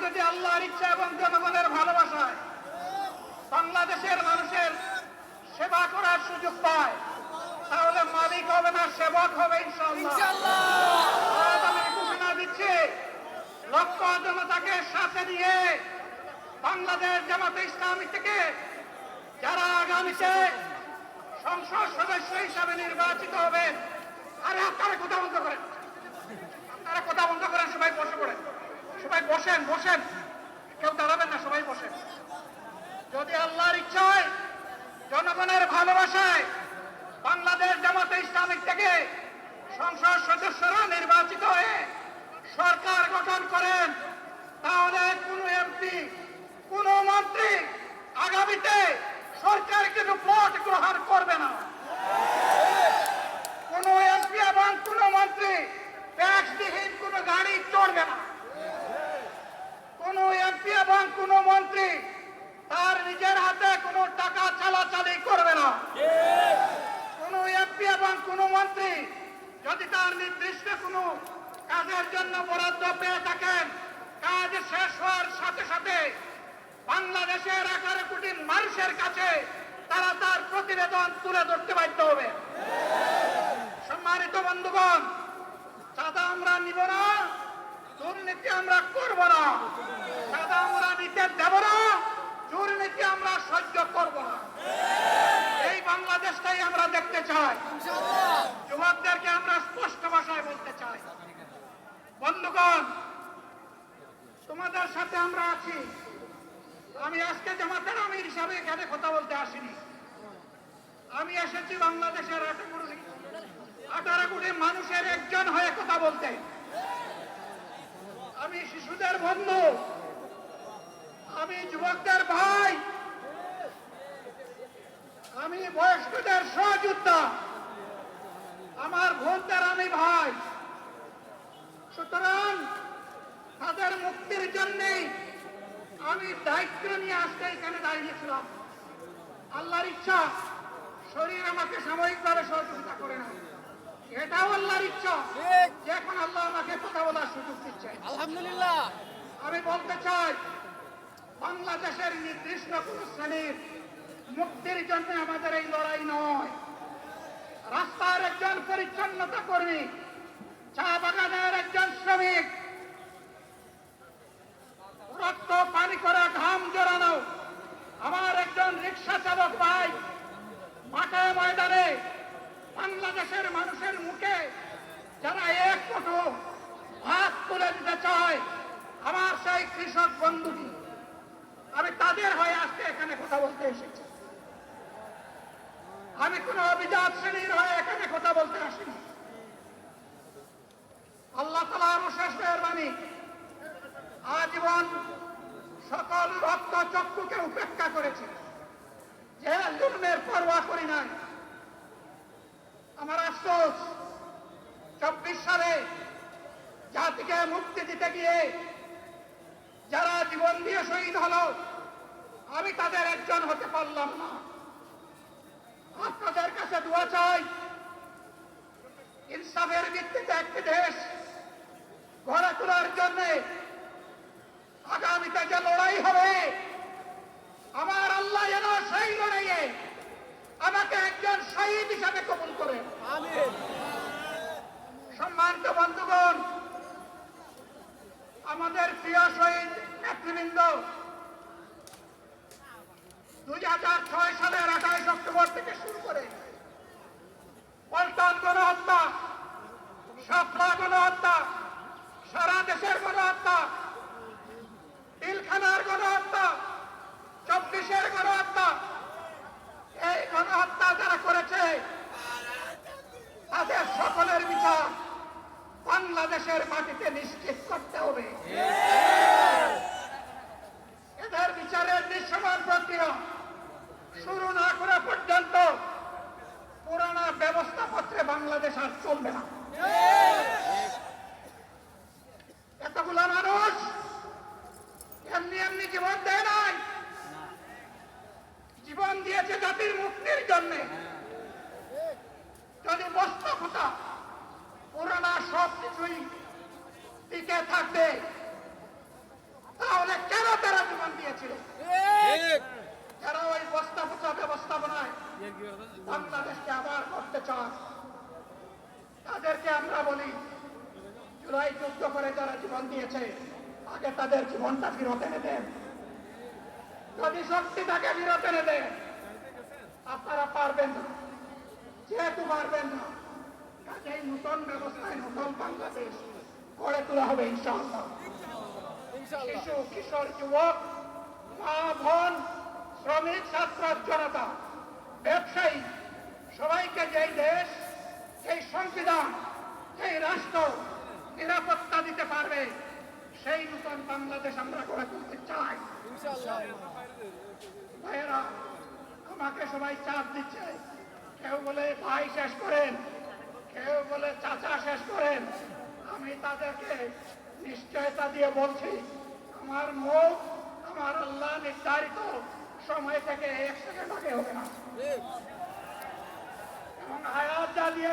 যদি আল্লাহর ইচ্ছা এবং জনগণের ভালোবাসায় বাংলাদেশের মানুষের সেবা করার সুযোগ পায়, তাহলে মালিক হবে না, সেবক হবে ইনশাআল্লাহ। আমি ঘোষণা দিচ্ছি, লক্ষ জনতাকে সাথে নিয়ে বাংলাদেশ জামাতে ইসলামী থেকে যারা আগামীতে সংসদ সদস্য হিসাবে নির্বাচিত হবেন, আরে আপনারা কথা বন্ধ করেন, আপনারা কথা বন্ধ করেন, সবাই বসে পড়েন, সবাই বসেন, বসেন, কেউ দাঁড়াবেন না, সবাই বসেন। যদি আল্লাহর ইচ্ছায় জনগণের ভালোবাসায় বাংলাদেশ জামাতে ইসলামী থেকে সংসদ সদস্যরা নির্বাচিত হয়ে সরকার গঠন করেন, তাহলে কোন এমপি, কোন মন্ত্রী আগামীতে সরকারকে ভোট গ্রহণ করবে না। কোন এমপি এবং কোন মন্ত্রী ট্যাক্সবিহীন কোন গাড়ি চড়বে না। কোন এমপি এবং কোন মন্ত্রী তার নিজের হাতে কোনো টাকা চালাচালি করবে না। কোন এমপি এবং কোন মন্ত্রী যদি তার নির্দিষ্ট কোনো কাজের জন্য বরাদ্দ পেয়ে থাকেন, কাজ শেষ হওয়ার সাথে সাথে বাংলাদেশের 11 কোটি মানুষের কাছে তারা তার প্রতিবেদন তুলে ধরতে বাধ্য হবে। সম্মানিত বন্ধুগণ, চাঁদা আমরা নিব না, দুর্নীতি আমরা করব না, চাঁদা আমরা নিতে দেব না, দুর্নীতি আমরা সহ্য করব না। এই বাংলাদেশটাই আমরা দেখতে চাই। যুবকদেরকে আমরা স্পষ্ট ভাষায় বলতে চাই, বন্ধুগণ, তোমাদের সাথে আমরা আছি। আমি আজকে জামাতের আমির হিসাবে এখানে কথা বলতে আসিনি। আমি এসেছি বাংলাদেশের 18 কোটি মানুষের একজন হয়ে কথা বলতে। আমি শিশুদের বন্ধু, আমি যুবকদের ভাই, আমি বয়স্কদের সহযোদ্ধা, আমার বোনদের আমি ভাই। সুতরাং তাদের মুক্তির জন্যেই আমি দায়িত্ব নিয়ে আজকে এখানে দাঁড়িয়েছিলাম। আল্লাহর ইচ্ছা শরীর আমাকে সাময়িকভাবে সহযোগিতা করে না, এটাও আল্লাহর ইচ্ছা যে এখন আল্লাহ আমাকে কথা বলার সুযোগ দিচ্ছে। আলহামদুলিল্লাহ। আমি বলতে চাই, বাংলাদেশের নির্দিষ্ট কোন শ্রেণীর মুক্তির জন্য আমাদের এই লড়াই নয়। রাস্তার একজন পরিচ্ছন্নতা কর্মী, চা বাগানের একজন শ্রমিক, রক্ত পানি করে ঘাম জড়ানো আমার একজন রিক্সা চালক ভাই মাঠে ময়দানে বাংলাদেশের মানুষের মুখে যারা এক মুঠো ভাত তুলে দিতে চায়, আমার সেই কৃষক বন্ধুটি, আমি তাদের হয়ে আজকে এখানে কথা বলতে এসেছি। আমি কোন অভিজাত শ্রেণীর হয়ে এখানে কথা বলতে আসিনি। আল্লাহ তাআলার অশেষ মেহেরবানি, আজীবন সকল রক্ত চক্ষুকে উপেক্ষা করেছে, যে জুলুমের পরোয়া করি নাই। আমার আফসোস, 24 সালে জাতিকে মুক্তি দিতে গিয়ে যারা জীবন দিয়ে শহীদ হলো, আমি তাদের একজন হতে পারলাম না। আপনাদের কাছে দোয়া চাই, ইনসাফের ভিত্তিতে একটি দেশ গড়ে তোলার জন্য আগামীতে যে লড়াই হবে, আমার আল্লাহ যেন সেই লড়াইয়ে আমাকে একজন শহীদ হিসাবে কবুল করে। সম্মানিত বন্ধুগণ, আমাদের প্রিয় শহীদ নেতৃবৃন্দ 2006 সালের 28 অক্টোবর থেকে শুরু করে পল্টন গণহত্যা, শাপলা গণহত্যা, সারা দেশের গণহত্যা, পিলখানার গণহত্যা, 24-এর গণহত্যা, এই গণহত্যা যারা করেছে তাদের সকলের বিচার বাংলাদেশের মাটিতে নিশ্চিত করতে হবে। এদের বিচারের দৃশ্যমান প্রক্রিয়া শুরু না করা পর্যন্ত পুরানা ব্যবস্থাপত্রে বাংলাদেশ আর চলবে না। এতগুলো মানুষ এমনি এমনি জীবন দেয় নাই, জীবন দিয়েছে জাতির মুক্তির জন্য। যদি বাস্তবতা পুরানা সব কিছুই টিকে থাকবে, তাহলে যুদ্ধ করে যারা জীবন দিয়েছে আগে তাদের জীবনটা ফিরত এনে দেন। যদি শক্তি তাকে ফিরত এনে দেন, আপনারা পারবেন না, যেহেতু পারবেন না, কাজেই নতুন ব্যবস্থায় নতুন বাংলাদেশ গড়ে তোলা হবে ইনশাআল্লাহ। শিশু, কিশোর, যুবক, মা, বোন, শ্রমিক, ছাত্র, জনতা, ব্যবসায়ী, সবাইকে যেই দেশ, সেই সংবিধান, সেই রাষ্ট্র নিরাপত্তা দিতে পারবে, সেই নতুন বাংলাদেশ আমরা গড়ে তুলতে চাই। ভাইয়েরা, আমাকে সবাই চাপ দিচ্ছে, কেউ বলে ভাই শেষ করেন, কেউ বলে চাচা শেষ করেন। আমি তাদেরকে নিশ্চয়তা দিয়ে বলছি, আমার মুখ আমার আল্লাহ নির্ধারিত সময় থেকে 1 সেকেন্ড আগে হবে না, এবং হায়াত যা দিয়ে